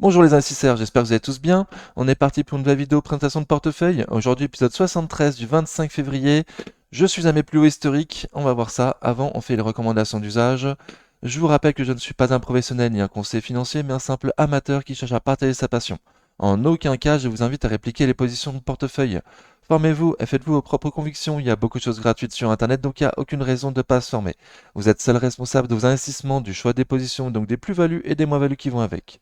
Bonjour les investisseurs, j'espère que vous allez tous bien. On est parti pour une nouvelle vidéo présentation de portefeuille. Aujourd'hui, épisode 73 du 25 février. Je suis à mes plus hauts historiques. On va voir ça. Avant, on fait les recommandations d'usage. Je vous rappelle que je ne suis pas un professionnel ni un conseiller financier, mais un simple amateur qui cherche à partager sa passion. En aucun cas, je vous invite à répliquer les positions de portefeuille. Formez-vous et faites-vous vos propres convictions. Il y a beaucoup de choses gratuites sur Internet, donc il n'y a aucune raison de ne pas se former. Vous êtes seul responsable de vos investissements, du choix des positions, donc des plus-values et des moins-values qui vont avec.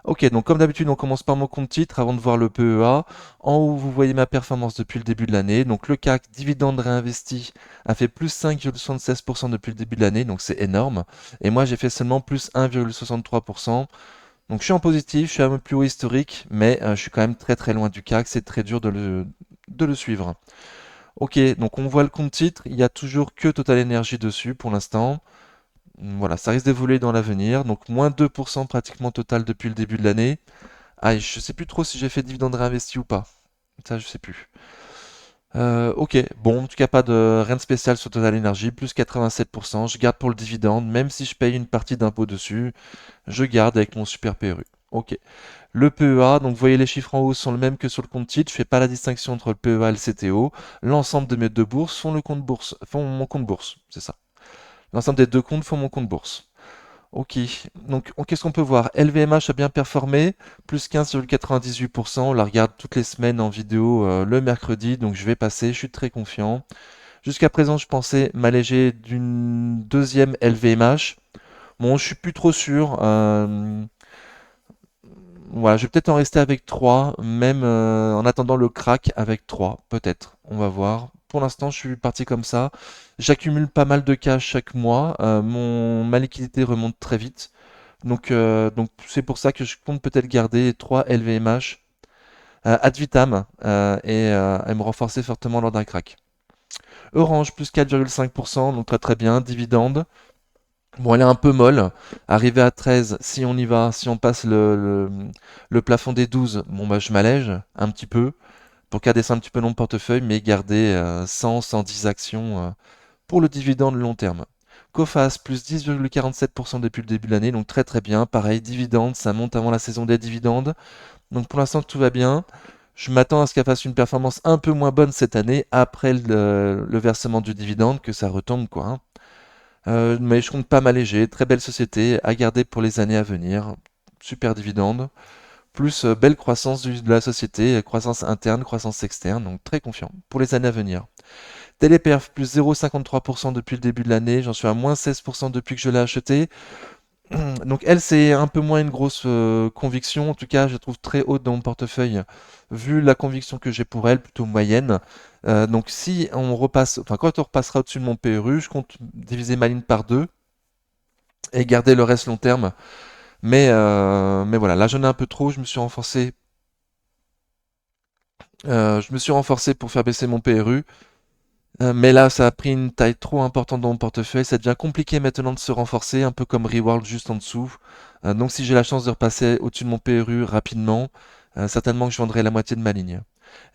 Ok, donc comme d'habitude, on commence par mon compte titre avant de voir le PEA. En haut, vous voyez ma performance depuis le début de l'année. Donc le CAC, dividende réinvesti, a fait plus 5,76% depuis le début de l'année, donc c'est énorme. Et moi, j'ai fait seulement plus 1,63%. Donc je suis en positif, je suis à mon plus haut historique, mais je suis quand même très très loin du CAC, c'est très dur de le suivre. Ok, donc on voit le compte titre, il n'y a toujours que Total Energy dessus pour l'instant. Voilà, ça risque d'évoluer dans l'avenir. Donc moins 2% pratiquement total depuis le début de l'année. Ah, et je sais plus trop si j'ai fait dividende réinvesti ou pas. Ça, je sais plus. Ok, bon, en tout cas, pas de rien de spécial sur Total Energy, plus 87%. Je garde pour le dividende, même si je paye une partie d'impôt dessus, je garde avec mon super PRU. Ok. Le PEA, donc vous voyez les chiffres en haut sont le même que sur le compte titre, je fais pas la distinction entre le PEA et le CTO. L'ensemble de mes deux bourses font le compte bourse, font mon compte bourse, c'est ça. L'ensemble des deux comptes font mon compte bourse. Ok, donc qu'est-ce qu'on peut voir? LVMH a bien performé, plus 15,98%. On la regarde toutes les semaines en vidéo le mercredi, donc je vais passer, je suis très confiant. Jusqu'à présent, je pensais m'alléger d'une deuxième LVMH. Bon, je suis plus trop sûr. Voilà, je vais peut-être en rester avec 3, même en attendant le crack avec 3, peut-être. On va voir. Pour l'instant, je suis parti comme ça. J'accumule pas mal de cash chaque mois. Ma liquidité remonte très vite. Donc c'est pour ça que je compte peut-être garder 3 LVMH ad vitam et me renforcer fortement lors d'un crack. Orange plus 4,5%, donc très très bien. Dividende. Bon, elle est un peu molle. Arrivé à 13, si on y va, si on passe le plafond des 12, bon bah je m'allège un petit peu pour garder ça un petit peu long portefeuille, mais garder 100, 110 actions pour le dividende long terme. Coface, plus 10,47% depuis le début de l'année, donc très très bien. Pareil, dividende, ça monte avant la saison des dividendes. Donc pour l'instant, tout va bien. Je m'attends à ce qu'elle fasse une performance un peu moins bonne cette année, après le versement du dividende, que ça retombe quoi, hein. Mais je compte pas m'alléger. Très belle société à garder pour les années à venir. Super dividende. Plus belle croissance de la société, croissance interne, croissance externe, donc très confiant pour les années à venir. Téléperf, plus 0,53% depuis le début de l'année, j'en suis à moins 16% depuis que je l'ai acheté. Donc elle, c'est un peu moins une grosse conviction, en tout cas je la trouve très haute dans mon portefeuille, vu la conviction que j'ai pour elle, plutôt moyenne. Donc si on repasse, enfin quand on repassera au-dessus de mon PRU, je compte diviser ma ligne par deux et garder le reste long terme. Mais voilà, là j'en ai un peu trop, je me suis renforcé pour faire baisser mon PRU. Mais là, ça a pris une taille trop importante dans mon portefeuille. Ça devient compliqué maintenant de se renforcer, un peu comme Reworld juste en dessous. Donc si j'ai la chance de repasser au-dessus de mon PRU rapidement, certainement que je vendrai la moitié de ma ligne.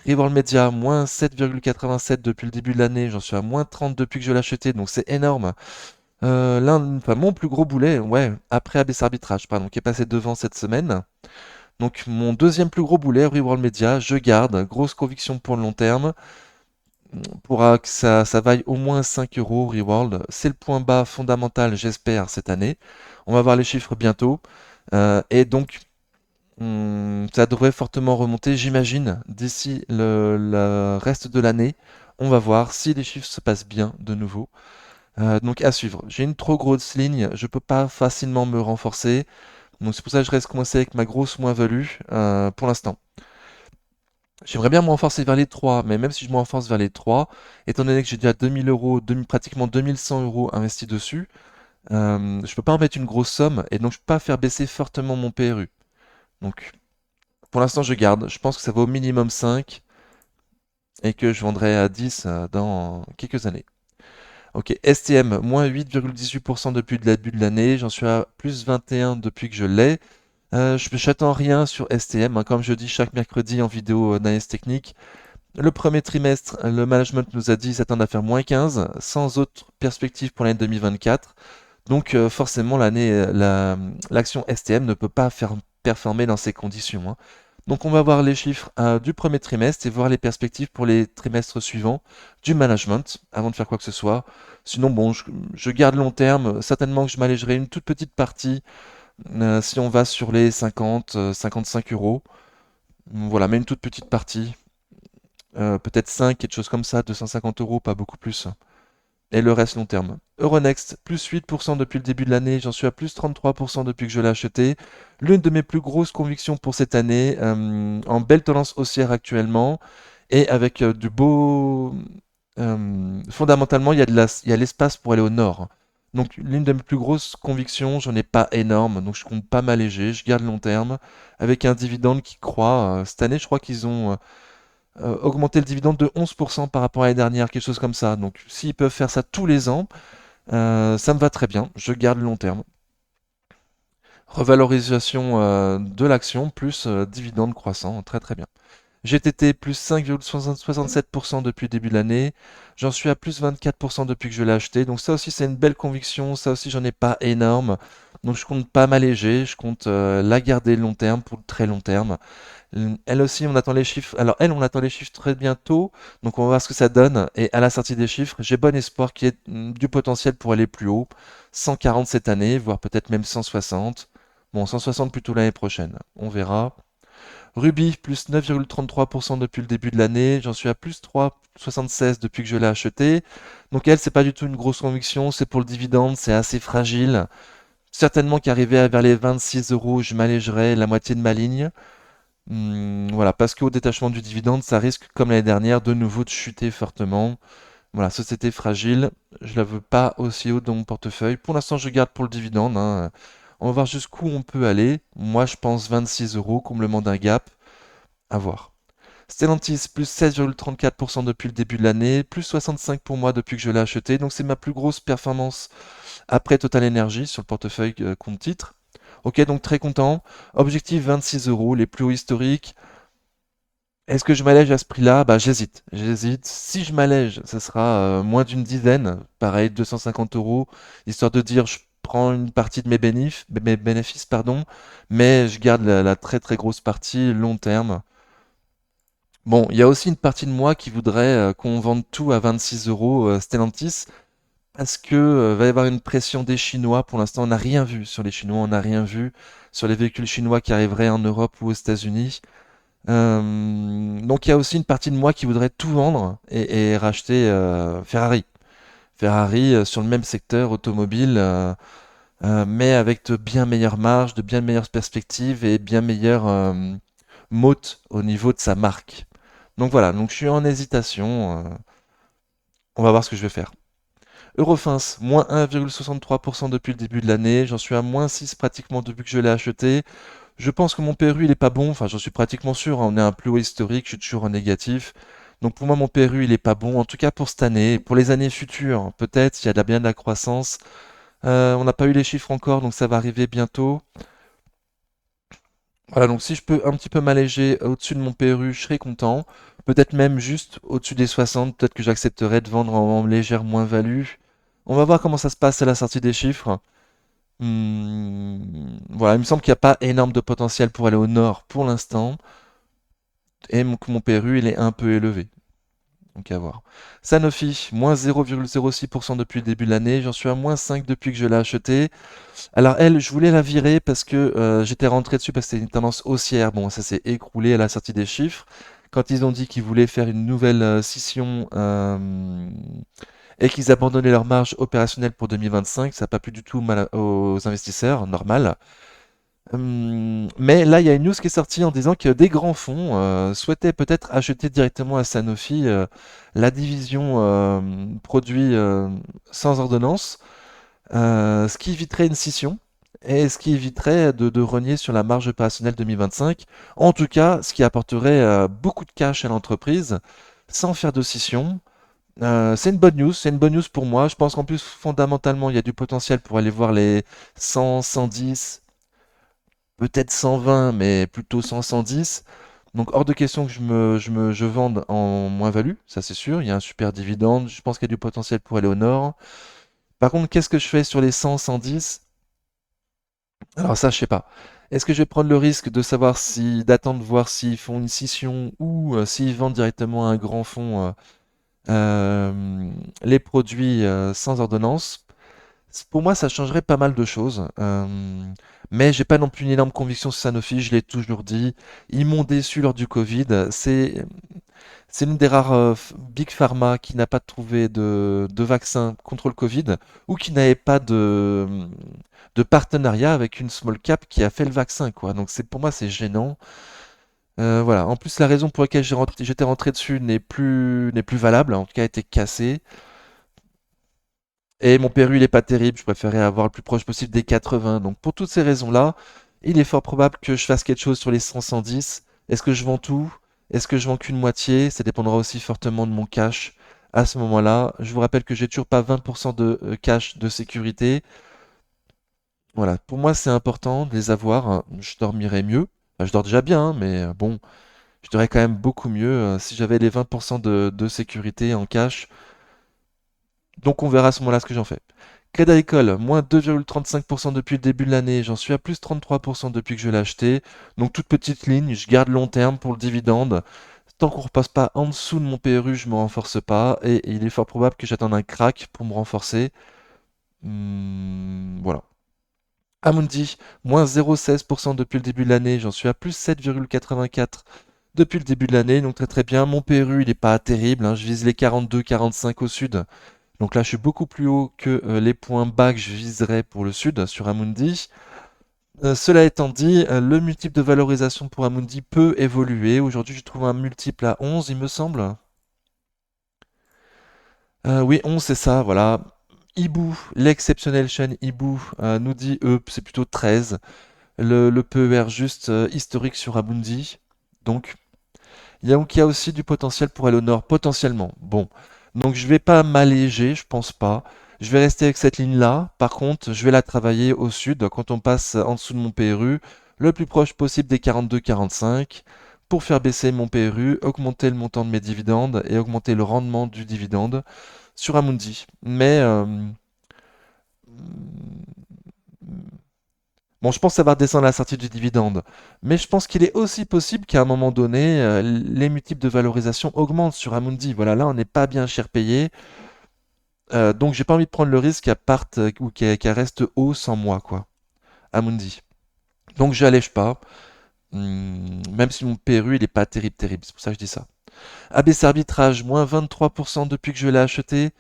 Reworld Media, moins 7,87 depuis le début de l'année. J'en suis à moins 30 depuis que je l'ai acheté, donc c'est énorme. Enfin, mon plus gros boulet, ouais, après ABC Arbitrage, pardon, qui est passé devant cette semaine. Donc mon deuxième plus gros boulet, Reworld Media, je garde. Grosse conviction pour le long terme pour que ça vaille au moins 5 euros Reworld. C'est le point bas fondamental, j'espère, cette année. On va voir les chiffres bientôt. Et donc, ça devrait fortement remonter, j'imagine, d'ici le reste de l'année. On va voir si les chiffres se passent bien de nouveau. Donc à suivre. J'ai une trop grosse ligne, je peux pas facilement me renforcer. Donc c'est pour ça que je reste coincé avec ma grosse moins-value pour l'instant. J'aimerais bien me renforcer vers les 3, mais même si je me renforce vers les 3, étant donné que j'ai déjà 2000 euros, pratiquement 2100 euros investis dessus, je peux pas en mettre une grosse somme et donc je peux pas faire baisser fortement mon PRU. Donc pour l'instant je garde, je pense que ça vaut au minimum 5 et que je vendrai à 10 dans quelques années. Ok, STM, moins 8,18% depuis le début de l'année, j'en suis à plus 21 depuis que je l'ai. Je n'attends rien sur STM, hein, comme je dis chaque mercredi en vidéo d'analyse technique. Le premier trimestre, le management nous a dit s'attendre à faire moins 15, sans autre perspective pour l'année 2024. Donc forcément, l'action STM ne peut pas faire performer dans ces conditions, hein. Donc on va voir les chiffres du premier trimestre et voir les perspectives pour les trimestres suivants du management avant de faire quoi que ce soit. Sinon, bon, je garde long terme. Certainement que je m'allégerai une toute petite partie si on va sur les 50, 55 euros. Voilà, mais une toute petite partie. Peut-être 5, quelque chose comme ça, 250 euros, pas beaucoup plus. Et le reste long terme. Euronext, plus 8% depuis le début de l'année, j'en suis à plus 33% depuis que je l'ai acheté. L'une de mes plus grosses convictions pour cette année, en belle tendance haussière actuellement, et avec du beau... fondamentalement, il y a l'espace pour aller au nord. Donc l'une de mes plus grosses convictions, j'en ai pas énorme, donc je compte pas m'alléger, je garde long terme, avec un dividende qui croît. Cette année, je crois qu'ils ont augmenter le dividende de 11% par rapport à l'année dernière, quelque chose comme ça. Donc s'ils peuvent faire ça tous les ans, ça me va très bien, je garde le long terme. Revalorisation de l'action plus dividende croissant, très très bien. GTT plus 5,67% depuis le début de l'année. J'en suis à plus 24% depuis que je l'ai acheté. Donc ça aussi c'est une belle conviction. Ça aussi j'en ai pas énorme. Donc je compte pas m'alléger. Je compte la garder long terme pour le très long terme. Elle aussi, on attend les chiffres. Alors, elle, on attend les chiffres très bientôt. Donc, on va voir ce que ça donne. Et à la sortie des chiffres, j'ai bon espoir qu'il y ait du potentiel pour aller plus haut. 140 cette année, voire peut-être même 160. Bon, 160 plutôt l'année prochaine. On verra. Ruby, plus 9,33% depuis le début de l'année. J'en suis à plus 3,76 depuis que je l'ai acheté. Donc, elle, c'est pas du tout une grosse conviction. C'est pour le dividende. C'est assez fragile. Certainement qu'arrivé vers les 26 euros, je m'allégerai la moitié de ma ligne. Voilà, parce qu'au détachement du dividende, ça risque, comme l'année dernière, de nouveau de chuter fortement. Voilà, société fragile, je la veux pas aussi haute dans mon portefeuille. Pour l'instant, je garde pour le dividende, hein. On va voir jusqu'où on peut aller. Moi, je pense 26 euros, comblement d'un gap. À voir. Stellantis, plus 16,34% depuis le début de l'année, plus 65 pour moi depuis que je l'ai acheté. Donc, c'est ma plus grosse performance après Total Energy sur le portefeuille compte titre. Ok, donc très content. Objectif 26 euros, les plus hauts historiques. Est-ce que je m'allège à ce prix-là? Bah, j'hésite. J'hésite. Si je m'allège, ce sera moins d'une dizaine. Pareil, 250 euros, histoire de dire je prends une partie de mes bénéfices, pardon, mais je garde la très très grosse partie long terme. Bon, il y a aussi une partie de moi qui voudrait qu'on vende tout à 26 euros Stellantis, parce que va y avoir une pression des Chinois. Pour l'instant, on n'a rien vu sur les Chinois, on n'a rien vu sur les véhicules chinois qui arriveraient en Europe ou aux États-Unis. Donc il y a aussi une partie de moi qui voudrait tout vendre et racheter Ferrari. Ferrari sur le même secteur automobile, mais avec de bien meilleures marges, de bien meilleures perspectives et bien meilleures mottes au niveau de sa marque. Donc voilà, donc je suis en hésitation. On va voir ce que je vais faire. Eurofins, moins 1,63% depuis le début de l'année. J'en suis à moins 6 pratiquement depuis que je l'ai acheté. Je pense que mon PRU, il est pas bon. Enfin, j'en suis pratiquement sûr, hein. On est à un plus haut historique. Je suis toujours en négatif. Donc pour moi, mon PRU, il est pas bon. En tout cas pour cette année. Pour les années futures, peut-être, il y a bien de la croissance. On n'a pas eu les chiffres encore, donc ça va arriver bientôt. Voilà, donc si je peux un petit peu m'alléger au-dessus de mon PRU, je serai content. Peut-être même juste au-dessus des 60, peut-être que j'accepterai de vendre en légère moins-value. On va voir comment ça se passe à la sortie des chiffres. Voilà, il me semble qu'il n'y a pas énorme de potentiel pour aller au nord pour l'instant. Et que mon PRU, il est un peu élevé. Donc à voir. Sanofi, moins 0,06% depuis le début de l'année. J'en suis à moins 5 depuis que je l'ai acheté. Alors elle, je voulais la virer parce que j'étais rentré dessus parce que c'était une tendance haussière. Bon, ça s'est écroulé à la sortie des chiffres. Quand ils ont dit qu'ils voulaient faire une nouvelle scission et qu'ils abandonnaient leur marge opérationnelle pour 2025, ça n'a pas plu du tout mal aux investisseurs, normal. Mais là, il y a une news qui est sortie en disant que des grands fonds souhaitaient peut-être acheter directement à Sanofi la division produits sans ordonnance, ce qui éviterait une scission et ce qui éviterait de rogner sur la marge opérationnelle 2025. En tout cas, ce qui apporterait beaucoup de cash à l'entreprise sans faire de scission. C'est une bonne news, c'est une bonne news pour moi. Je pense qu'en plus, fondamentalement, il y a du potentiel pour aller voir les 100, 110, peut-être 120, mais plutôt 100, 110. Donc hors de question que je vende en moins-value, ça c'est sûr. Il y a un super dividende, je pense qu'il y a du potentiel pour aller au nord. Par contre, qu'est-ce que je fais sur les 100, 110? Alors ça, je sais pas. Est-ce que je vais prendre le risque de savoir si d'attendre voir s'ils font une scission ou s'ils vendent directement à un grand fonds les produits sans ordonnance? Pour moi, ça changerait pas mal de choses. Mais j'ai pas non plus une énorme conviction sur Sanofi, je l'ai toujours dit. Ils m'ont déçu lors du Covid. C'est l'une des rares Big Pharma qui n'a pas trouvé de vaccin contre le Covid ou qui n'avait pas de partenariat avec une small cap qui a fait le vaccin, quoi. Donc pour moi, c'est gênant. Voilà. En plus, la raison pour laquelle j'étais rentré dessus n'est plus valable, en tout cas, a été cassée. Et mon PRU, il est pas terrible, je préférais avoir le plus proche possible des 80. Donc pour toutes ces raisons-là, il est fort probable que je fasse quelque chose sur les 100-110. Est-ce que je vends tout? Est-ce que je vends qu'une moitié? Ça dépendra aussi fortement de mon cash à ce moment-là. Je vous rappelle que j'ai toujours pas 20% de cash de sécurité. Voilà, pour moi c'est important de les avoir, hein. Je dormirais mieux. Enfin, je dors déjà bien, hein, mais bon, je dormirais quand même beaucoup mieux si j'avais les 20% de sécurité en cash. Donc on verra à ce moment-là ce que j'en fais. Crédit Agricole, moins 2,35% depuis le début de l'année. J'en suis à plus 33% depuis que je l'ai acheté. Donc toute petite ligne, je garde long terme pour le dividende. Tant qu'on ne repasse pas en dessous de mon PRU, je ne me renforce pas. Et il est fort probable que j'attende un crack pour me renforcer. Voilà. Amundi, moins 0,16% depuis le début de l'année. J'en suis à plus 7,84 depuis le début de l'année. Donc très très bien. Mon PRU, il n'est pas terrible, hein. Je vise les 42-45 au sud. Donc là, je suis beaucoup plus haut que les points bas que je viserais pour le sud sur Amundi. Cela étant dit, le multiple de valorisation pour Amundi peut évoluer. Aujourd'hui, je trouve un multiple à 11, il me semble. Oui, 11, c'est ça, voilà. Ibu, l'exceptionnelle chaîne Ibu, nous dit, c'est plutôt 13. Le PER juste historique sur Amundi. Donc, il y a aussi du potentiel pour aller au nord, potentiellement. Bon, donc je vais pas m'alléger, je pense pas. Je vais rester avec cette ligne-là. Par contre, je vais la travailler au sud quand on passe en dessous de mon PRU, le plus proche possible des 42-45, pour faire baisser mon PRU, augmenter le montant de mes dividendes et augmenter le rendement du dividende sur Amundi. Mais bon, je pense que ça va redescendre à la sortie du dividende. Mais je pense qu'il est aussi possible qu'à un moment donné, les multiples de valorisation augmentent sur Amundi. Voilà, là, on n'est pas bien cher payé. Donc, j'ai pas envie de prendre le risque qu'elle parte ou qu'elle reste haut sans moi, quoi. Amundi. Donc, j'allège pas. Même si mon PRU, il est pas terrible, terrible. C'est pour ça que je dis ça. ABC Arbitrage, moins 23% depuis que je l'ai acheté.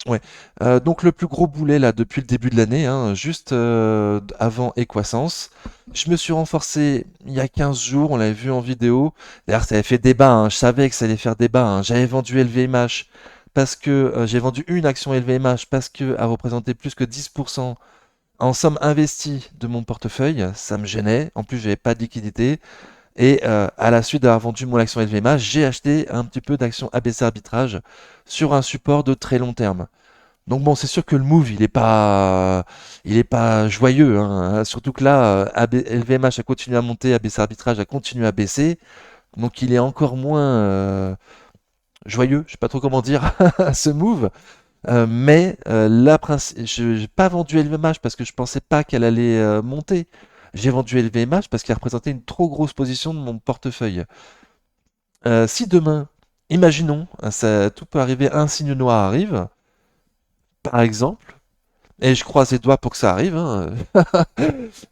Ouais. Donc le plus gros boulet là depuis le début de l'année, hein, juste avant Equasens. Je me suis renforcé il y a 15 jours, on l'avait vu en vidéo. D'ailleurs, ça avait fait débat, hein, je savais que ça allait faire débat, hein. J'avais vendu LVMH parce que j'ai vendu une action LVMH parce que elle représentait plus que 10% en somme investie de mon portefeuille. Ça me gênait. En plus, j'avais pas de liquidité. Et à la suite d'avoir vendu mon action LVMH, j'ai acheté un petit peu d'actions ABC Arbitrage sur un support de très long terme. Donc bon, c'est sûr que le move, il est pas joyeux, hein. Surtout que là, LVMH a continué à monter, ABC Arbitrage a continué à baisser. Donc il est encore moins joyeux, je sais pas trop comment dire, ce move. Mais je n'ai pas vendu LVMH parce que je pensais pas qu'elle allait monter. J'ai vendu LVMH parce qu'elle représentait une trop grosse position de mon portefeuille. Si demain, imaginons, tout peut arriver, un signe noir arrive, par exemple, et je croise les doigts pour que ça arrive, hein,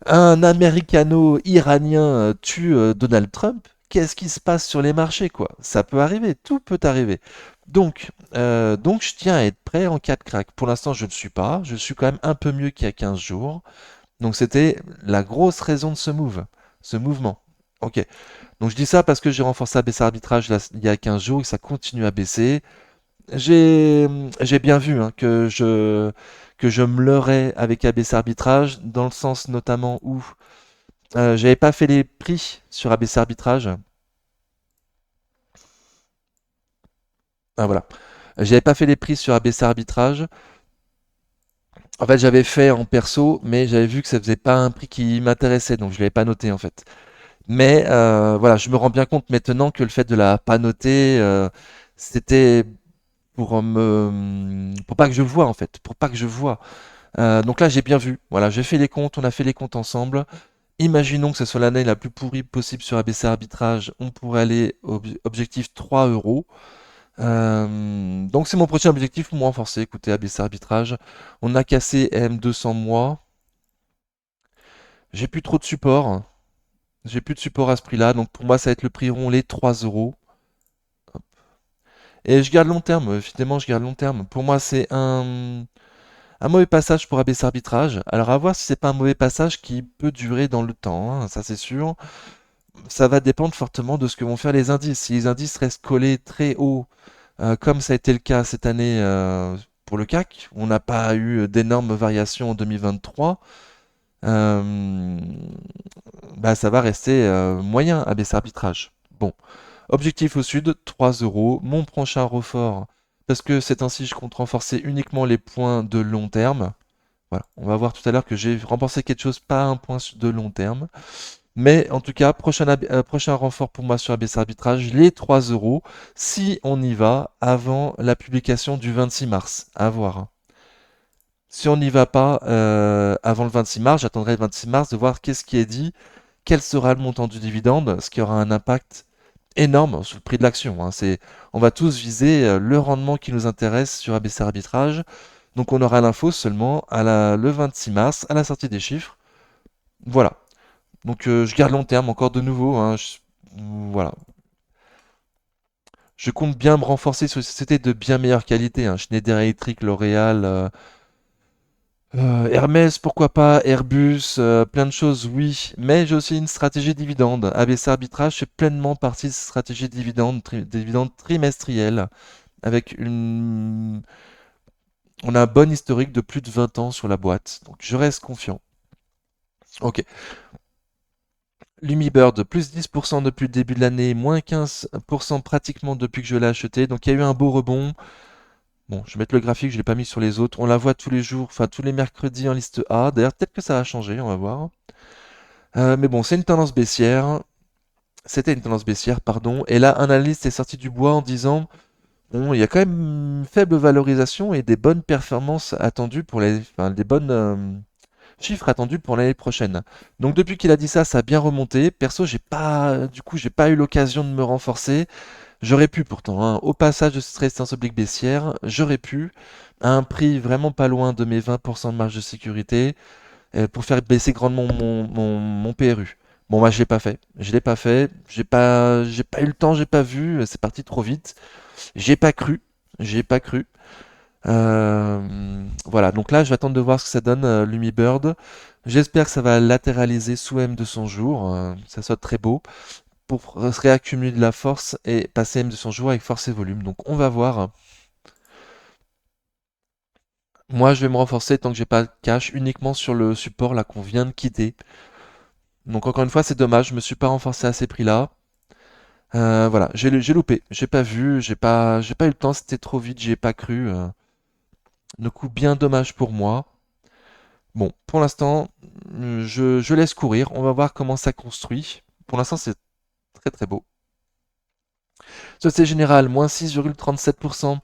un américano-iranien tue Donald Trump, qu'est-ce qui se passe sur les marchés, quoi? Ça peut arriver, tout peut arriver. Donc je tiens à être prêt en cas de crack. Pour l'instant, je ne suis pas. Je suis quand même un peu mieux qu'il y a 15 jours. Donc c'était la grosse raison de ce mouvement. Ok. Donc je dis ça parce que j'ai renforcé à baisser arbitrage il y a 15 jours et que ça continue à baisser. J'ai bien vu hein, que je me leurrais avec ABC Arbitrage, dans le sens notamment où j'avais pas fait les prix sur ABC Arbitrage. Ah voilà. J'avais pas fait les prix sur ABC Arbitrage. En fait, j'avais fait en perso, mais j'avais vu que ça faisait pas un prix qui m'intéressait, donc je l'avais pas noté en fait. Mais voilà, je me rends bien compte maintenant que le fait de la pas noter, c'était pour pas que je le voie en fait, pour pas que je vois. Donc là, j'ai bien vu. Voilà, j'ai fait les comptes, on a fait les comptes ensemble. Imaginons que ce soit l'année la plus pourrie possible sur ABC Arbitrage. On pourrait aller objectif 3 euros. Donc c'est mon prochain objectif pour me renforcer. Écoutez, ABC Arbitrage, on a cassé M200 mois. J'ai plus trop de support. J'ai plus de support à ce prix-là. Donc pour moi, ça va être le prix rond, les 3 euros. Et je garde long terme. Finalement, je garde long terme. Pour moi, c'est un mauvais passage pour ABC Arbitrage. Alors à voir si c'est pas un mauvais passage qui peut durer dans le temps, hein, ça c'est sûr. Ça va dépendre fortement de ce que vont faire les indices. Si les indices restent collés très haut, comme ça a été le cas cette année pour le CAC, on n'a pas eu d'énormes variations en 2023, euh, bah, ça va rester moyen ABC Arbitrage. Bon, objectif au sud, 3 euros. Mon prochain refort, parce que c'est ainsi je compte renforcer uniquement les points de long terme. Voilà, on va voir tout à l'heure que j'ai renforcé quelque chose, pas un point de long terme. Mais en tout cas, prochain renfort pour moi sur ABC Arbitrage, les 3 euros, si on y va avant la publication du 26 mars. À voir, hein. Si on n'y va pas avant le 26 mars, j'attendrai le 26 mars de voir qu'est-ce qui est dit, quel sera le montant du dividende, ce qui aura un impact énorme sur le prix de l'action, hein. On va tous viser le rendement qui nous intéresse sur ABC Arbitrage. Donc on aura l'info seulement le 26 mars, à la sortie des chiffres. Voilà. Donc je garde long terme encore de nouveau, hein, voilà. Je compte bien me renforcer sur des sociétés de bien meilleure qualité, hein. Schneider Electric, L'Oréal, Hermès, pourquoi pas, Airbus, plein de choses, oui. Mais j'ai aussi une stratégie dividende. ABC Arbitrage fait pleinement partie de cette stratégie dividende trimestrielle, avec une... On a un bon historique de plus de 20 ans sur la boîte, donc je reste confiant. Ok. Lumibird, plus 10% depuis le début de l'année, moins 15% pratiquement depuis que je l'ai acheté. Donc il y a eu un beau rebond. Bon, je vais mettre le graphique, je ne l'ai pas mis sur les autres. On la voit tous les jours, enfin tous les mercredis en liste A. D'ailleurs, peut-être que ça va changer, on va voir. Mais bon, c'est une tendance baissière. C'était une tendance baissière, pardon. Et là, un analyste est sorti du bois en disant, bon, il y a quand même une faible valorisation et des bonnes performances attendues pour enfin, des bonnes chiffres attendus pour l'année prochaine. Donc depuis qu'il a dit ça, ça a bien remonté. Perso, j'ai pas eu l'occasion de me renforcer. J'aurais pu pourtant, hein. Au passage de cette résistance oblique baissière, j'aurais pu, à un prix vraiment pas loin de mes 20% de marge de sécurité, pour faire baisser grandement mon PRU. Bon, bah, je l'ai pas fait. Je l'ai pas fait. J'ai pas eu le temps, j'ai pas vu. C'est parti trop vite. J'ai pas cru. J'ai pas cru. Voilà, donc là, je vais attendre de voir ce que ça donne, Lumibird. J'espère que ça va latéraliser sous M200 jours, ça soit très beau, pour se réaccumuler de la force et passer M200 jours avec force et volume. Donc on va voir. Moi, je vais me renforcer tant que j'ai pas de cash uniquement sur le support là qu'on vient de quitter. Donc encore une fois, c'est dommage, je me suis pas renforcé à ces prix-là. Voilà, j'ai loupé, j'ai pas vu, j'ai pas eu le temps, c'était trop vite, j'y ai pas cru. Du coup, bien dommage pour moi. Bon, pour l'instant, je laisse courir. On va voir comment ça construit. Pour l'instant, c'est très très beau. Société Générale, moins 6,37%.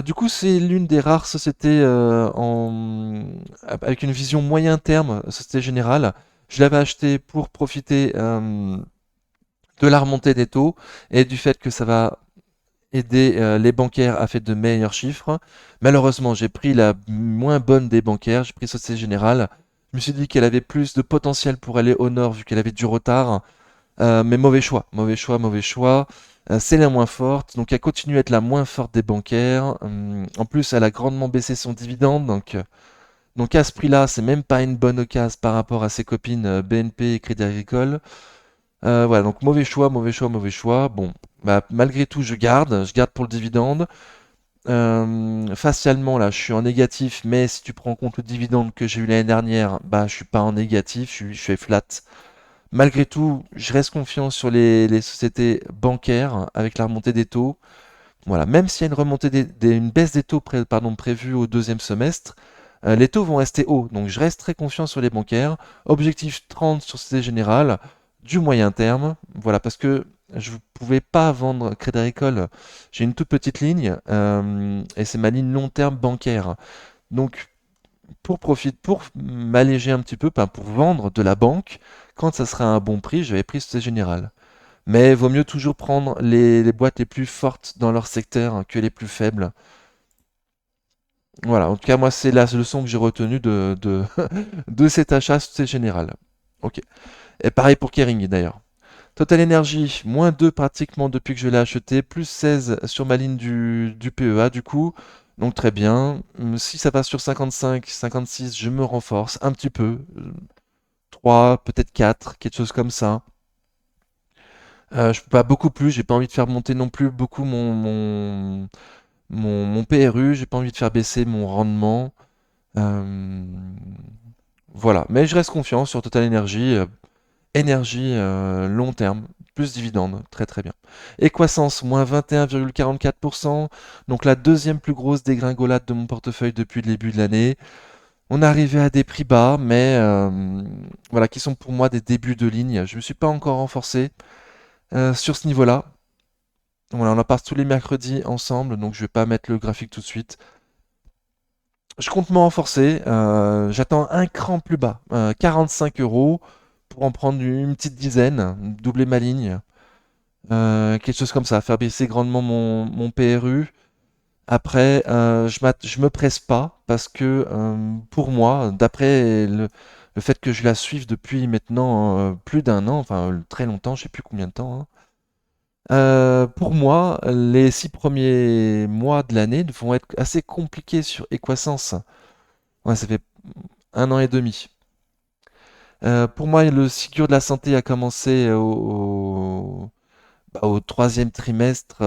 Du coup, c'est l'une des rares sociétés avec une vision moyen terme, Société Générale. Je l'avais acheté pour profiter de la remontée des taux et du fait que ça va aider les bancaires à faire de meilleurs chiffres. Malheureusement, j'ai pris la moins bonne des bancaires, j'ai pris Société Générale. Je me suis dit qu'elle avait plus de potentiel pour aller au nord vu qu'elle avait du retard. Mais mauvais choix, mauvais choix, mauvais choix. C'est la moins forte, donc elle continue à être la moins forte des bancaires. En plus, elle a grandement baissé son dividende, donc à ce prix-là, c'est même pas une bonne occasion par rapport à ses copines BNP et Crédit Agricole. Voilà, donc mauvais choix, mauvais choix, mauvais choix. Bon, bah, malgré tout, je garde pour le dividende. Facialement, là, je suis en négatif, mais si tu prends en compte le dividende que j'ai eu l'année dernière, bah, je suis pas en négatif, je suis flat. Malgré tout, je reste confiant sur les sociétés bancaires avec la remontée des taux. Voilà, même s'il y a une remontée une baisse des taux prévue au deuxième semestre, les taux vont rester hauts. Donc je reste très confiant sur les bancaires. Objectif 30 sur Société Générale, du moyen terme. Voilà, parce que je ne pouvais pas vendre Crédit Agricole. J'ai une toute petite ligne et c'est ma ligne long terme bancaire. Donc pour m'alléger un petit peu, enfin, pour vendre de la banque, quand ça sera un bon prix, j'avais pris Société Générale. Mais vaut mieux toujours prendre les boîtes les plus fortes dans leur secteur que les plus faibles. Voilà, en tout cas, moi, c'est la leçon que j'ai retenue de cet achat Société Générale. Ok. Et pareil pour Kering d'ailleurs. Total Energy, -2 pratiquement depuis que je l'ai acheté, +16 sur ma ligne du PEA du coup. Donc très bien. Si ça passe sur 55, 56, je me renforce un petit peu. 3, peut-être 4, quelque chose comme ça. Je peux pas beaucoup plus, j'ai pas envie de faire monter non plus beaucoup mon PRU, j'ai pas envie de faire baisser mon rendement. Euh, voilà, mais je reste confiant sur Total Energy. Énergie long terme, plus dividende, très très bien. Equasens, -21,44%, donc la deuxième plus grosse dégringolade de mon portefeuille depuis le début de l'année. On est arrivé à des prix bas, mais voilà, qui sont pour moi des débuts de ligne. Je ne me suis pas encore renforcé sur ce niveau-là. Voilà, on en parle tous les mercredis ensemble, donc je vais pas mettre le graphique tout de suite. Je compte me renforcer. J'attends un cran plus bas, 45 euros, pour en prendre une petite dizaine, doubler ma ligne. Quelque chose comme ça, faire baisser grandement mon PRU. Après, je me presse pas parce que pour moi, d'après le fait que je la suive depuis maintenant plus d'un an, enfin très longtemps, je sais plus combien de temps, hein, pour moi, les 6 premiers mois de l'année vont être assez compliqués sur Equasens. Ouais, ça fait un an et demi. Pour moi, le Ségur de la santé a commencé au troisième trimestre,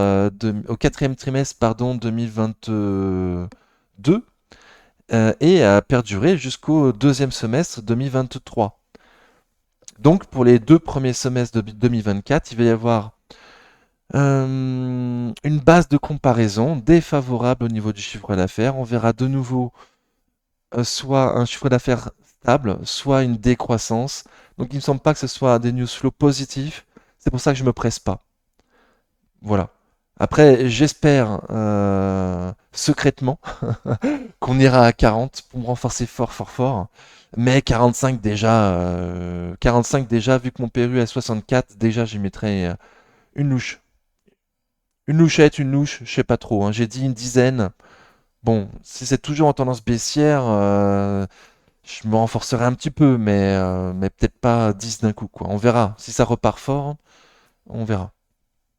au quatrième trimestre, pardon, 2022, et a perduré jusqu'au deuxième semestre 2023. Donc, pour les 2 premiers semestres de 2024, il va y avoir une base de comparaison défavorable au niveau du chiffre d'affaires. On verra de nouveau soit un chiffre d'affaires stable, soit une décroissance. Donc, il ne me semble pas que ce soit des news flow positifs. C'est pour ça que je me presse pas. Voilà. Après, j'espère secrètement qu'on ira à 40 pour me renforcer fort, fort, fort. Mais 45 déjà, vu que mon PRU est à 64, déjà j'y mettrais une louche. Une louchette, une louche, je sais pas trop, hein. J'ai dit une dizaine. Bon, si c'est toujours en tendance baissière, je me renforcerai un petit peu, mais peut-être pas 10 d'un coup, quoi. On verra. Si ça repart fort, on verra.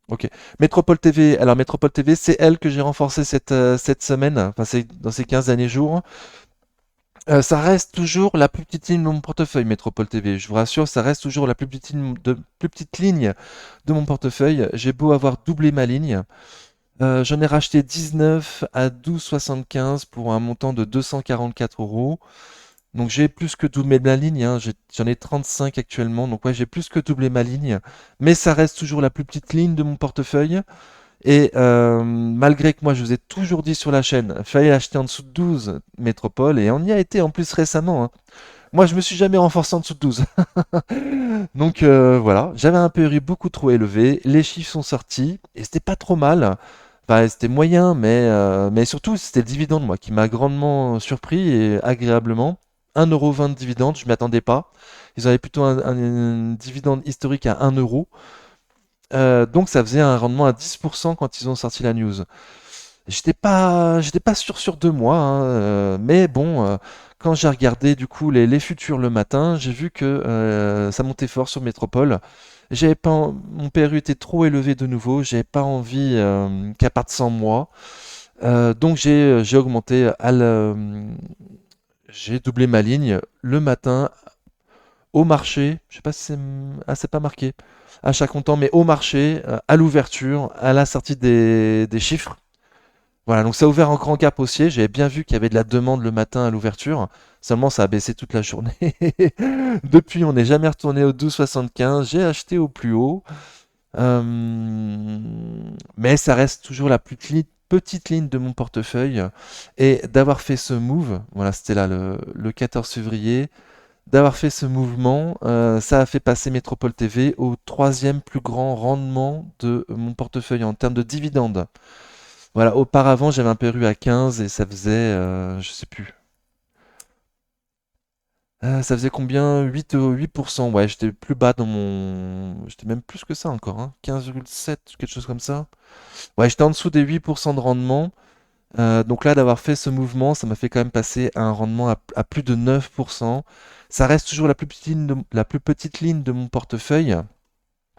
Ok. Métropole TV, alors Métropole TV, c'est elle que j'ai renforcée cette semaine, enfin c'est dans ces 15 derniers jours. Ça reste toujours la plus petite ligne de mon portefeuille, Métropole TV. Je vous rassure, ça reste toujours la plus petite ligne de mon portefeuille. J'ai beau avoir doublé ma ligne. J'en ai racheté 19 à 12,75 pour un montant de 244 euros. Donc j'ai plus que doublé ma ligne, hein. J'en ai 35 actuellement, donc ouais, j'ai plus que doublé ma ligne. Mais ça reste toujours la plus petite ligne de mon portefeuille. Et malgré que moi je vous ai toujours dit sur la chaîne, fallait acheter en dessous de 12 métropoles, et on y a été en plus récemment, hein. Moi je me suis jamais renforcé en dessous de 12. Donc voilà, j'avais un PRI beaucoup trop élevé, les chiffres sont sortis, et c'était pas trop mal. Enfin, c'était moyen, mais surtout c'était le dividende moi qui m'a grandement surpris et agréablement. 1,20 € de dividende, je m'y attendais pas. Ils avaient plutôt un dividende historique à 1 euro. Donc ça faisait un rendement à 10% quand ils ont sorti la news. J'étais pas sûr de moi, hein, mais bon, quand j'ai regardé du coup les futurs le matin, j'ai vu que ça montait fort sur Métropole. Mon PRU était trop élevé de nouveau, j'avais pas envie qu'à parte sans moi. Donc j'ai augmenté j'ai doublé ma ligne le matin au marché. Je sais pas si c'est pas marqué. Achat comptant, mais au marché, à l'ouverture, à la sortie des chiffres. Voilà, donc ça a ouvert en grand cap haussier. J'avais bien vu qu'il y avait de la demande le matin à l'ouverture. Seulement, ça a baissé toute la journée. Depuis, on n'est jamais retourné au 12,75. J'ai acheté au plus haut. Euh, mais ça reste toujours la petite ligne de mon portefeuille. Et d'avoir fait ce move, voilà, c'était là le 14 février, d'avoir fait ce mouvement, ça a fait passer Métropole TV au troisième plus grand rendement de mon portefeuille en termes de dividendes. Voilà, auparavant j'avais un PRU à 15 et ça faisait, je sais plus, Ça faisait combien? 8%. Ouais, j'étais plus bas dans mon... J'étais même plus que ça encore, hein. 15,7, quelque chose comme ça. Ouais, j'étais en dessous des 8% de rendement. Donc là, d'avoir fait ce mouvement, ça m'a fait quand même passer à un rendement à plus de 9%. Ça reste toujours la plus petite ligne de mon portefeuille.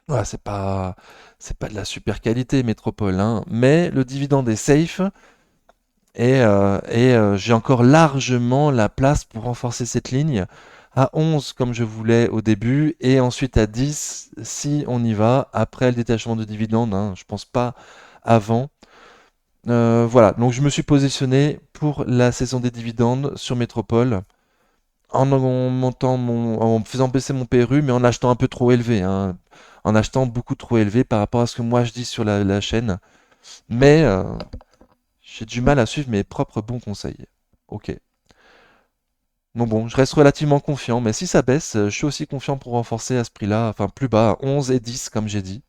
Ouais, c'est pas de la super qualité, Métropole, hein, mais le dividende est safe et j'ai encore largement la place pour renforcer cette ligne à 11 comme je voulais au début et ensuite à 10 si on y va après le détachement de dividendes, hein, je pense pas avant. Voilà, donc je me suis positionné pour la saison des dividendes sur Métropole en faisant baisser mon PRU, mais en achetant un peu trop élevé, hein, en achetant beaucoup trop élevé par rapport à ce que moi je dis sur la chaîne. Mais j'ai du mal à suivre mes propres bons conseils. Ok. Donc bon, je reste relativement confiant, mais si ça baisse, je suis aussi confiant pour renforcer à ce prix-là, enfin plus bas, à 11 et 10 comme j'ai dit.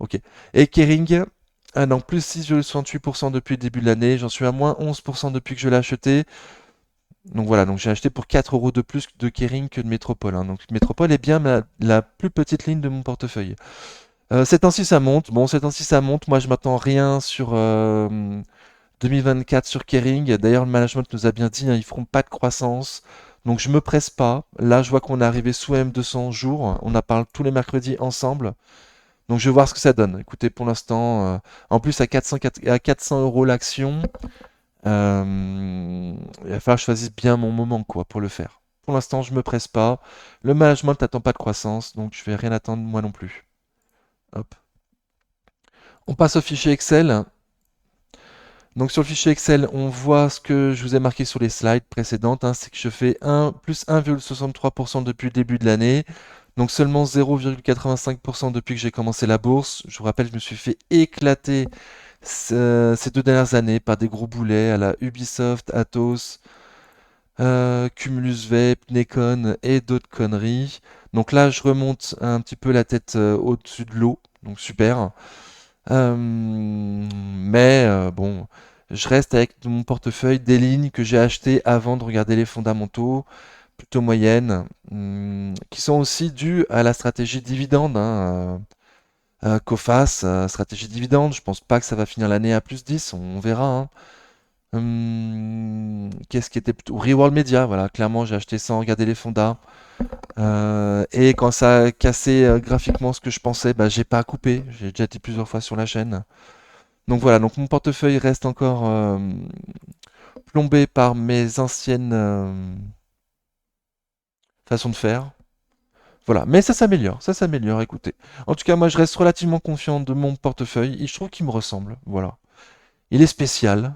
Ok. Et Kering, donc plus 6,68% depuis le début de l'année, j'en suis à moins 11% depuis que je l'ai acheté. Donc voilà, donc j'ai acheté pour 4 euros de plus de Kering que de Métropole, hein. Donc Métropole est bien la plus petite ligne de mon portefeuille. Ces temps-ci ça monte. Bon, ces temps-ci ça monte. Moi je m'attends rien sur 2024 sur Kering. D'ailleurs, le management nous a bien dit, hein, ils feront pas de croissance. Donc je me presse pas. Là, je vois qu'on est arrivé sous M200 jours. On en parle tous les mercredis ensemble. Donc je vais voir ce que ça donne. Écoutez, pour l'instant, en plus à 400 euros l'action. Il va falloir que je choisisse bien mon moment quoi, pour le faire. Pour l'instant, je me presse pas. Le management n'attend pas de croissance, donc je vais rien attendre moi non plus. Hop. On passe au fichier Excel. Donc sur le fichier Excel, on voit ce que je vous ai marqué sur les slides précédentes, hein, c'est que je fais plus 1,63% depuis le début de l'année, donc seulement 0,85% depuis que j'ai commencé la bourse. Je vous rappelle, je me suis fait éclater ces 2 dernières années par des gros boulets à la Ubisoft, Atos, Cumulus Vape, Nekon et d'autres conneries. Donc là, je remonte un petit peu la tête au-dessus de l'eau, donc super. Mais bon, je reste avec mon portefeuille des lignes que j'ai achetées avant de regarder les fondamentaux, plutôt moyennes, qui sont aussi dues à la stratégie dividende, hein, Coface, stratégie dividende. Je pense pas que ça va finir l'année à plus 10, on verra, hein. Qu'est-ce qui était plutôt... Reworld Media, voilà, clairement j'ai acheté sans regarder les fondas. Et quand ça a cassé graphiquement ce que je pensais, bah, j'ai pas coupé, j'ai déjà dit plusieurs fois sur la chaîne. Donc voilà, donc mon portefeuille reste encore plombé par mes anciennes façons de faire. Voilà, mais ça s'améliore, écoutez. En tout cas, moi je reste relativement confiant de mon portefeuille et je trouve qu'il me ressemble, voilà. Il est spécial.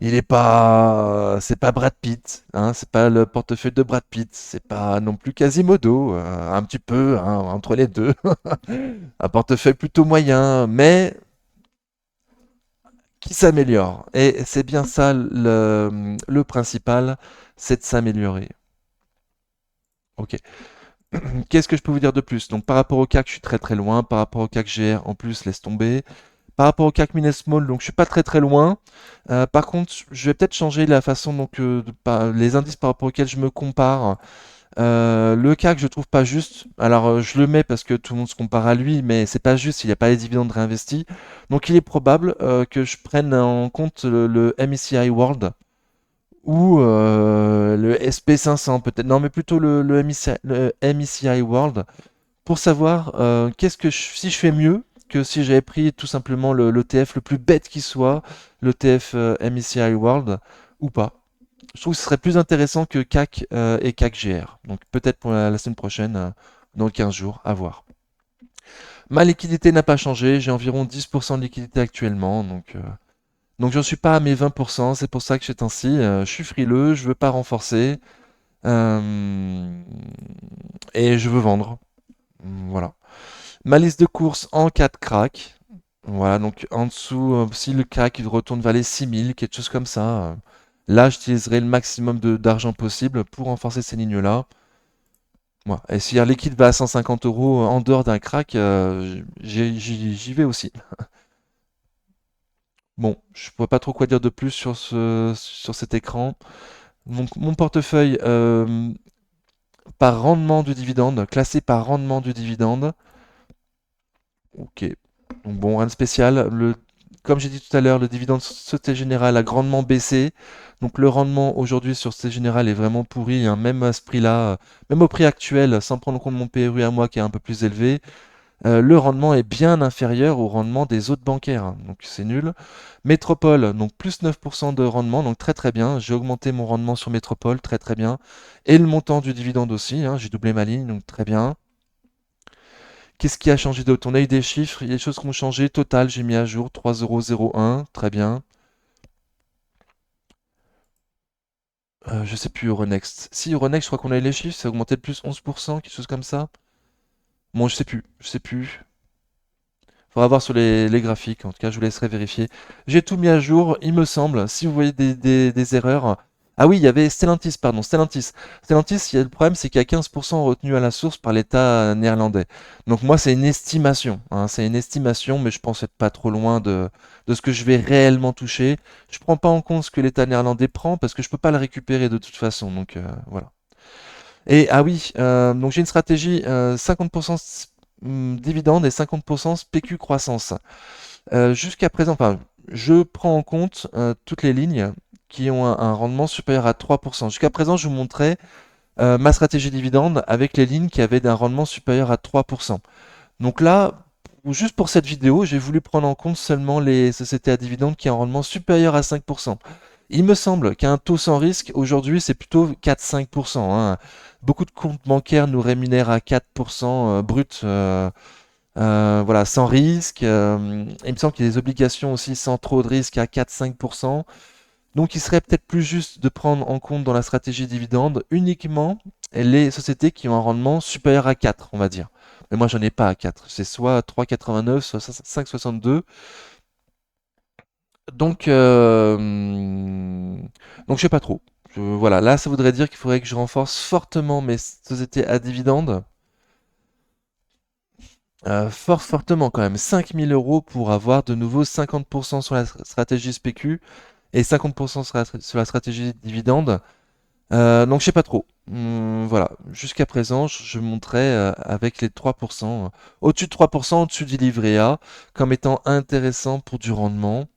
Il est pas, c'est pas Brad Pitt, hein, c'est pas le portefeuille de Brad Pitt, c'est pas non plus Quasimodo, un petit peu, hein, entre les deux. Un portefeuille plutôt moyen, mais qui s'améliore. Et c'est bien ça le principal, c'est de s'améliorer. Ok. Qu'est-ce que je peux vous dire de plus? Donc par rapport au CAC, je suis très très loin. Par rapport au CAC GR, en plus, laisse tomber. Par rapport au CAC Mini Small, donc je suis pas très très loin. Par contre, je vais peut-être changer la façon donc les indices par rapport auxquels je me compare. Le CAC, je trouve pas juste. Alors, je le mets parce que tout le monde se compare à lui, mais c'est pas juste, il n'y a pas les dividendes réinvestis. Donc, il est probable que je prenne en compte le MSCI World ou le SP500 peut-être. Non, mais plutôt le MSCI World pour savoir si je fais mieux que si j'avais pris tout simplement l'ETF le plus bête qui soit, l'ETF MSCI World ou pas. Je trouve que ce serait plus intéressant que CAC et CAC GR. Donc peut-être pour la semaine prochaine, dans 15 jours, à voir. Ma liquidité n'a pas changé, j'ai environ 10% de liquidité actuellement, donc j'en suis pas à mes 20%, c'est pour ça que ces temps-ci, je suis frileux, je veux pas renforcer, euh, et je veux vendre. Voilà. Ma liste de courses en cas de crack, voilà, donc en dessous, si le crack il retourne vers les 6000, quelque chose comme ça, là j'utiliserai le maximum d'argent possible pour renforcer ces lignes-là. Moi. Et si un liquide va à 150 euros en dehors d'un crack, j'y vais aussi. Bon, je vois pas trop quoi dire de plus sur cet écran. Donc mon portefeuille par rendement du dividende, classé par rendement du dividende. Ok. Donc bon, rien de spécial. Comme j'ai dit tout à l'heure, le dividende Société Générale a grandement baissé. Donc le rendement aujourd'hui sur Société Générale est vraiment pourri, hein, même à ce prix-là, même au prix actuel, sans prendre en compte mon PRU à moi qui est un peu plus élevé, le rendement est bien inférieur au rendement des autres bancaires, hein. Donc c'est nul. Métropole, donc plus 9% de rendement, donc très très bien. J'ai augmenté mon rendement sur Métropole, très très bien. Et le montant du dividende aussi, hein, j'ai doublé ma ligne, donc très bien. Qu'est-ce qui a changé d'autre? On a eu des chiffres, il y a des choses qui ont changé. Total, j'ai mis à jour 3,01 €, très bien. Je sais plus Euronext. Si Euronext, je crois qu'on a eu les chiffres, ça a augmenté de plus 11%, quelque chose comme ça. Bon, je sais plus. Faudra voir sur les graphiques, en tout cas, je vous laisserai vérifier. J'ai tout mis à jour, il me semble. Si vous voyez des erreurs. Ah oui, il y avait Stellantis, pardon, Stellantis. Stellantis, le problème, c'est qu'il y a 15% retenu à la source par l'État néerlandais. Donc moi, c'est une estimation, hein, c'est une estimation, mais je pense être pas trop loin de ce que je vais réellement toucher. Je prends pas en compte ce que l'État néerlandais prend parce que je peux pas le récupérer de toute façon. Donc voilà. Et ah oui, donc j'ai une stratégie 50% dividende et 50% spécu croissance. Jusqu'à présent, enfin, je prends en compte toutes les lignes qui ont un rendement supérieur à 3%. Jusqu'à présent, je vous montrais ma stratégie dividende avec les lignes qui avaient un rendement supérieur à 3%. Donc là, juste pour cette vidéo, j'ai voulu prendre en compte seulement les sociétés à dividendes qui ont un rendement supérieur à 5%. Il me semble qu'un taux sans risque, aujourd'hui, c'est plutôt 4-5%, hein. Beaucoup de comptes bancaires nous rémunèrent à 4% brut, voilà, sans risque. Il me semble qu'il y a des obligations aussi sans trop de risque à 4-5%. Donc il serait peut-être plus juste de prendre en compte dans la stratégie dividende uniquement les sociétés qui ont un rendement supérieur à 4, on va dire. Mais moi, j'en ai pas à 4. C'est soit 3,89, soit 5,62. Donc, donc je sais pas trop. Voilà, là, ça voudrait dire qu'il faudrait que je renforce fortement mes sociétés à dividendes. Fortement quand même. 5 000 € pour avoir de nouveau 50% sur la stratégie SPQ et 50% sur la stratégie dividende. Donc je sais pas trop. Voilà, jusqu'à présent, je montrais avec les 3%, au-dessus de 3%, au-dessus du livret A, comme étant intéressant pour du rendement.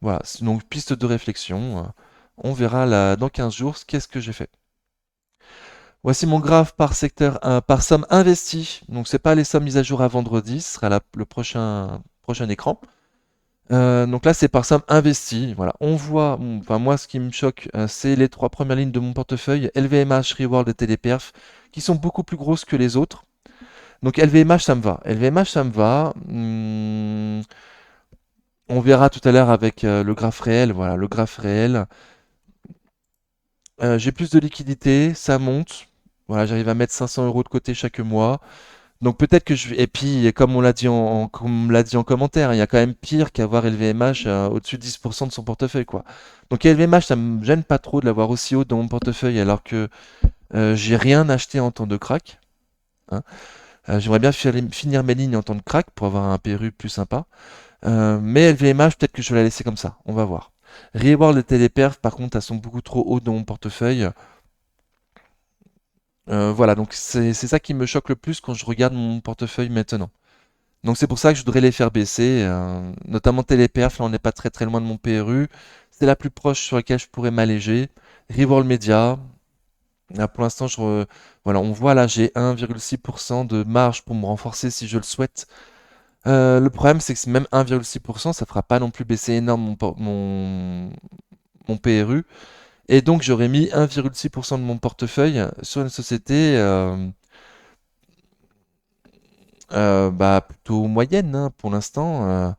Voilà, donc piste de réflexion. On verra là, dans 15 jours qu'est-ce que j'ai fait. Voici mon graphe par secteur, par somme investie. Donc c'est pas les sommes mises à jour à vendredi, ce sera le prochain écran. Donc là, c'est par somme investie. Voilà, on voit, enfin moi, ce qui me choque, c'est les trois premières lignes de mon portefeuille, LVMH, Reward et Téléperf, qui sont beaucoup plus grosses que les autres. Donc LVMH, ça me va. LVMH, ça me va. On verra tout à l'heure avec le graphe réel. Voilà, le graphe réel. J'ai plus de liquidité, ça monte. Voilà, j'arrive à mettre 500 € de côté chaque mois. Donc peut-être que je vais. Et puis, comme on l'a dit comme on l'a dit en commentaire, il y a quand même pire qu'avoir LVMH au-dessus de 10% de son portefeuille, quoi. Donc LVMH, ça me gêne pas trop de l'avoir aussi haut dans mon portefeuille alors que j'ai rien acheté en temps de crack, hein. J'aimerais bien finir mes lignes en temps de crack pour avoir un PRU plus sympa. Mais LVMH, peut-être que je vais la laisser comme ça. On va voir. Reward et Téléperf, par contre, elles sont beaucoup trop hautes dans mon portefeuille. Voilà, donc c'est ça qui me choque le plus quand je regarde mon portefeuille maintenant. Donc c'est pour ça que je voudrais les faire baisser, notamment Téléperf, là on n'est pas très très loin de mon PRU. C'est la plus proche sur laquelle je pourrais m'alléger. Reworld Media, là pour l'instant voilà, on voit là j'ai 1,6% de marge pour me renforcer si je le souhaite. Le problème c'est que même 1,6%, ça fera pas non plus baisser énorme mon PRU. Et donc j'aurais mis 1,6% de mon portefeuille sur une société bah, plutôt moyenne, hein, pour l'instant.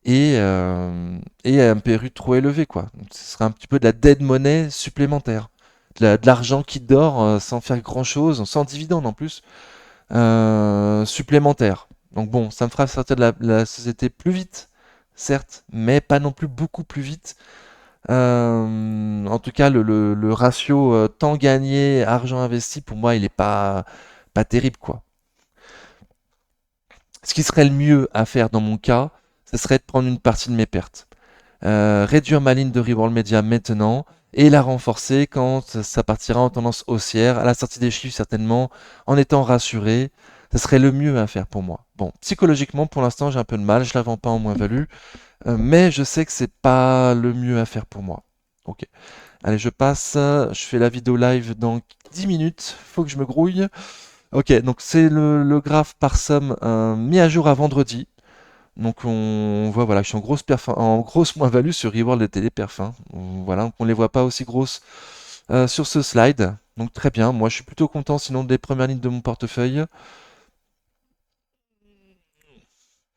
Et un PRU trop élevé, quoi. Donc, ce serait un petit peu de la dead money supplémentaire. De l'argent qui dort sans faire grand-chose, sans dividende en plus, supplémentaire. Donc bon, ça me fera sortir de la société plus vite, certes, mais pas non plus beaucoup plus vite. En tout cas, le ratio temps gagné, argent investi, pour moi, il est pas terrible, quoi. Ce qui serait le mieux à faire dans mon cas, ce serait de prendre une partie de mes pertes. Réduire ma ligne de Reworld Media maintenant et la renforcer quand ça partira en tendance haussière, à la sortie des chiffres certainement, en étant rassuré. Ce serait le mieux à faire pour moi. Bon, psychologiquement, pour l'instant, j'ai un peu de mal, je la vends pas en moins-value, mais je sais que c'est pas le mieux à faire pour moi. Ok. Allez, je passe. Je fais la vidéo live dans 10 minutes. Faut que je me grouille. Ok, donc c'est le graphe par somme mis à jour à vendredi. Donc on voit voilà, que je suis en grosse moins-value sur Reworld et Téléperf, hein. Voilà, on les voit pas aussi grosses sur ce slide. Donc très bien, moi je suis plutôt content sinon des premières lignes de mon portefeuille.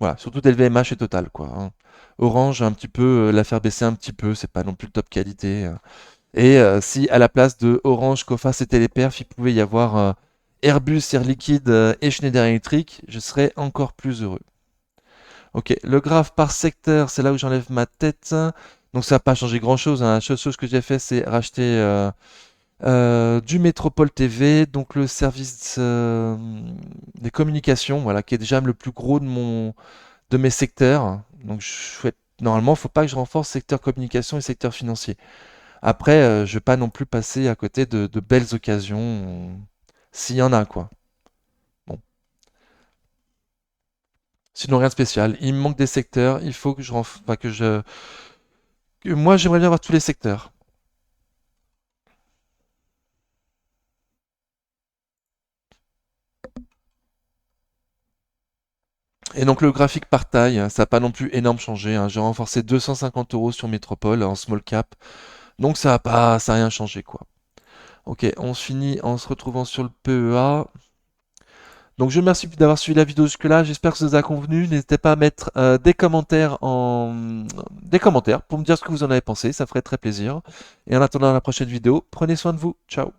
Voilà, surtout LVMH et Total quoi, hein. Orange un petit peu la faire baisser un petit peu, c'est pas non plus le top qualité. Et si à la place de Orange, Coface et Téléperf, il pouvait y avoir Airbus, Air Liquide et Schneider Electric, je serais encore plus heureux. Ok, le graphe par secteur, c'est là où j'enlève ma tête. Donc ça n'a pas changé grand-chose, hein. La seule chose que j'ai fait, c'est racheter du Métropole TV, donc le service des communications, voilà, qui est déjà le plus gros de mes secteurs. Donc normalement, il ne faut pas que je renforce secteur communication et secteur financier. Après, je ne vais pas non plus passer à côté de belles occasions, s'il y en a, quoi. Bon. Sinon, rien de spécial. Il me manque des secteurs. Il faut que enfin, moi, j'aimerais bien avoir tous les secteurs. Et donc, le graphique par taille, hein, ça n'a pas non plus énorme changé, hein. J'ai renforcé 250 euros sur Métropole en small cap. Donc, ça a rien changé, quoi. Ok, on se finit en se retrouvant sur le PEA. Donc je vous remercie d'avoir suivi la vidéo jusque-là, j'espère que ça vous a convenu. N'hésitez pas à mettre des commentaires pour me dire ce que vous en avez pensé, ça ferait très plaisir. Et en attendant la prochaine vidéo, prenez soin de vous. Ciao.